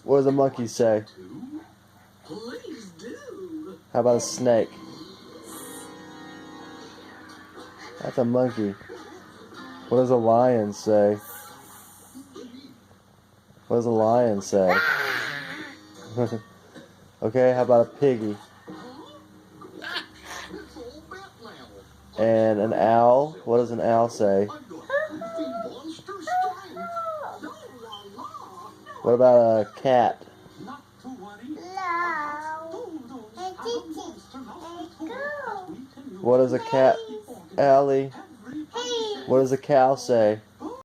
What does a monkey say? How about a snake? That's a monkey. What does a lion say? What does a lion say? Okay, how about a piggy? And an owl? What does an owl say? What about a cat? What does a cat... Allie? What does a cow say?